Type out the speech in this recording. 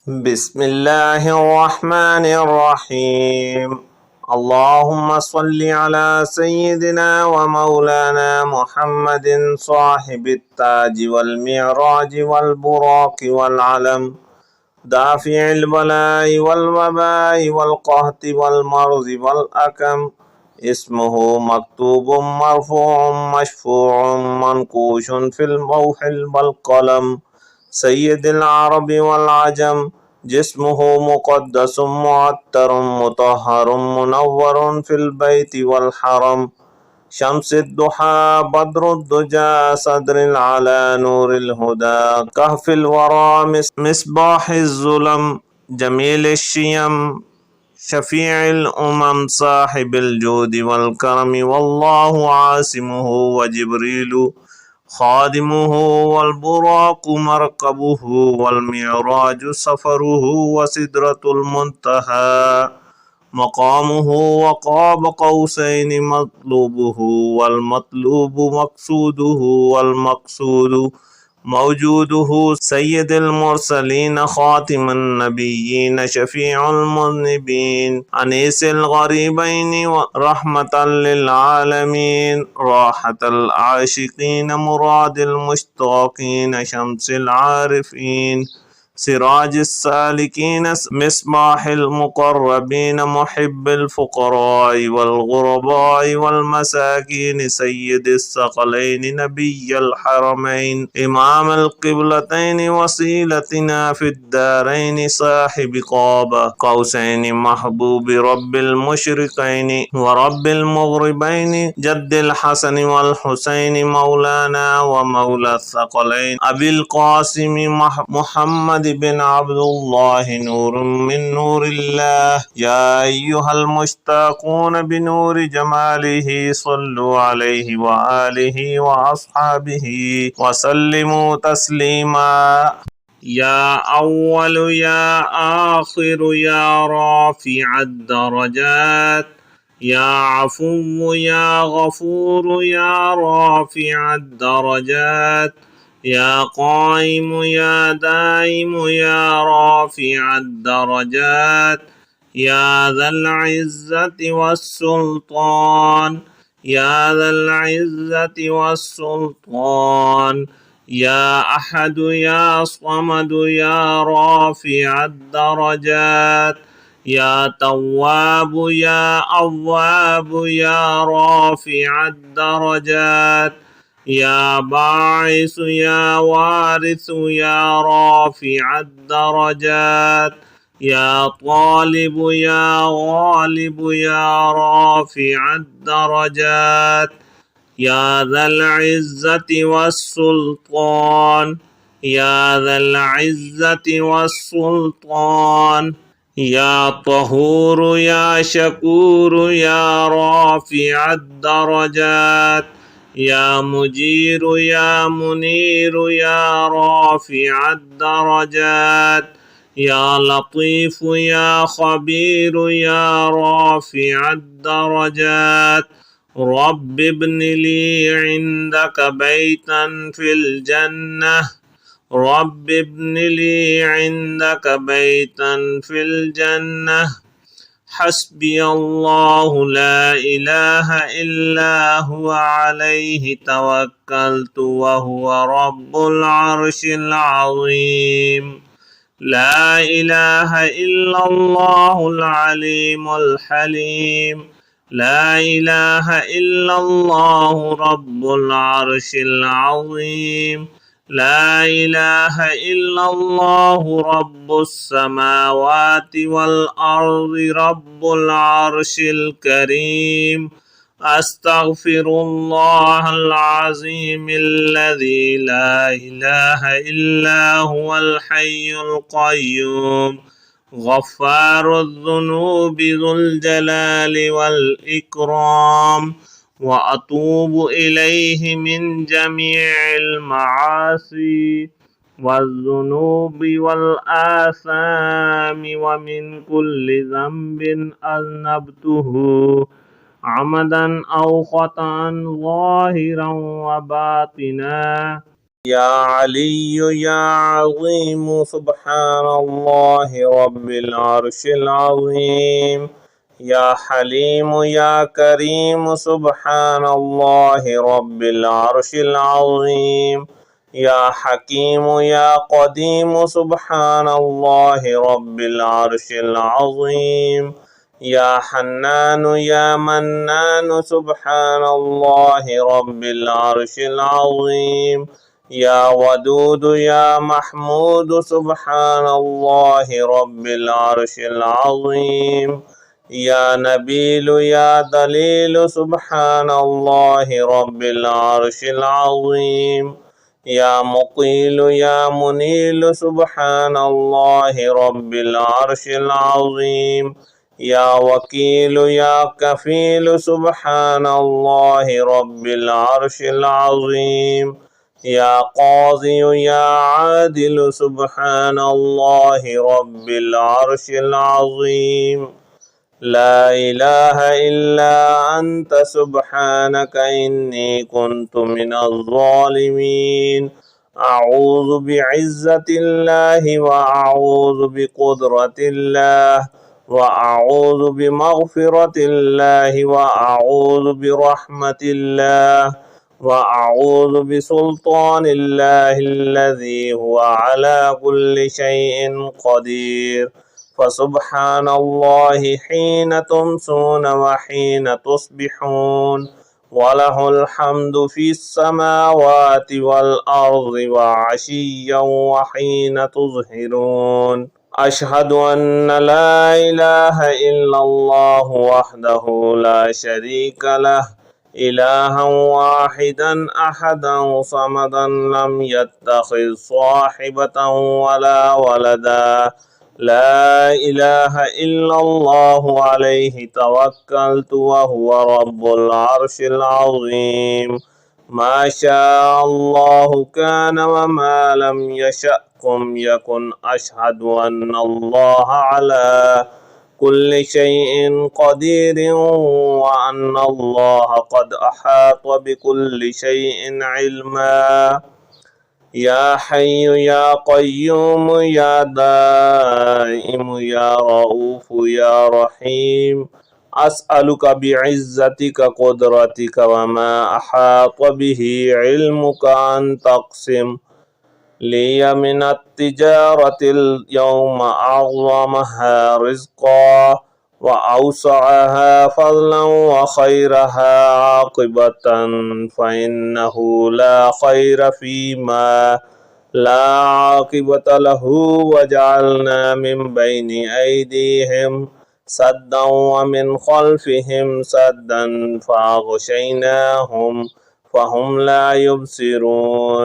بسم الله الرحمن الرحيم. اللهم صل على سيدنا ومولانا محمد صاحب التاج والمعراج والبراق والعلم، دافع البلاء والوباء والقهط والمرض والأكم. اسمه مكتوب مرفوع مشفوع منقوش في اللوح والقلم، سيد العرب والعجم. جسمه مقدس معطر مطهر منور في البيت والحرم، شمس الضحى بدر الدجى صدر العلا نور الهدى، كهف الورى مصباح الظلم، جميل الشيم شفيع الأمم، صاحب الجود والكرم. والله عاصمه وجبريل خادمه، والبراق مركبه، والمعراج سفره، وسدرة المنتهى مقامه، وقاب قوسين مطلوبه، والمطلوب مقصوده، والمقصود موجوده. سيد المرسلين خاتم النبيين شفيع المذنبين، أنيس الغريبين ورحمة للعالمين، راحة العاشقين مراد المشتاقين، شمس العارفين سراج السالكين، مصباح المقربين، محب الفقراء والغرباء والمساكين، سيد الثقلين نبي الحرمين، إمام القبلتين، وسيلتنا في الدارين، صاحب قاب قوسين، محبوب رب المشرقين ورب المغربين، جد الحسن والحسين، مولانا ومولى الثقلين، أبي القاسم محمد بن عبد الله، نور من نور الله. يا أيها المشتاقون بنور جماله صلوا عليه وآله وأصحابه وسلموا تسليما. يا أول يا آخر يا رافع الدرجات، يا عفو يا غفور يا رافع الدرجات، يا قائم يا دائم يا رافع الدرجات، يا ذا العزة والسلطان، يا ذا العزة والسلطان، يا أحد يا صمد يا رافع الدرجات، يا تواب يا أواب يا رافع الدرجات، يا باعث يا وارث يا رافع الدرجات، يا طالب يا غالب يا رافع الدرجات، يا ذا العزة والسلطان، يا ذا العزة والسلطان، يا طهور يا شكور يا رافع الدرجات، يا مجير يا منير يا رافع الدرجات، يا لطيف يا خبير يا رافع الدرجات. رب ابن لي عندك بيتا في الجنة، رب ابن لي عندك بيتا في الجنة. حسبي الله لا إله إلا هو عليه توكلت وهو رب العرش العظيم. لا إله إلا الله العليم الحليم، لا إله إلا الله رب العرش العظيم، لا إله إلا الله رب السماوات والأرض رب العرش الكريم. أستغفر الله العظيم الذي لا إله إلا هو الحي القيوم، غفار الذنوب ذو الجلال والإكرام، وأتوب إليه من جميع المعاصي والذنوب والآثام، ومن كل ذنب أذنبته عمدا أو خطأ ظاهرا وباطنا. يا علي يا عظيم سبحان الله رب العرش العظيم. يا حليم يا كريم سبحان الله رب العرش العظيم. يا حكيم يا قديم سبحان الله رب العرش العظيم. يا حنان يا منان سبحان الله رب العرش العظيم. يا ودود يا محمود سبحان الله رب العرش العظيم. يا نبيل يا دليل سبحان الله رب العرش العظيم. يا مقيل يا منيل سبحان الله رب العرش العظيم. يا وكيل يا كفيل سبحان الله رب العرش العظيم. يا قاضي يا عادل سبحان الله رب العرش العظيم. لا إله إلا أنت سبحانك إني كنت من الظالمين. أعوذ بعزة الله وأعوذ بقدرة الله وأعوذ بمغفرة الله وأعوذ برحمة الله وأعوذ بسلطان الله الذي هو على كل شيء قدير. فسبحان الله حين تمسون وحين تصبحون وله الحمد في السماوات والأرض وعشيا وحين تظهرون. أشهد أن لا إله إلا الله وحده لا شريك له إلها واحدا أحدا صمدا لم يتخذ صاحبة ولا ولدا. لا إله إلا الله عليه توكلت وهو رب العرش العظيم. ما شاء الله كان وما لم يشأ يكن. أشهد أن الله على كل شيء قدير وأن الله قد أحاط بكل شيء علما. يا حي يا قيوم يا دائم يا رؤوف يا رحيم. أسألك بعزتك قدرتك وما أحاط به علمك أن تقسم لي من التجارة اليوم أعظمها رزقا وأوسعها فضلا وخيرها عاقبة. فإنه لا خير فيما لا عاقبة له. وجعلنا من بين أيديهم سدا ومن خلفهم سدا فأغشيناهم فهم لا يبصرون.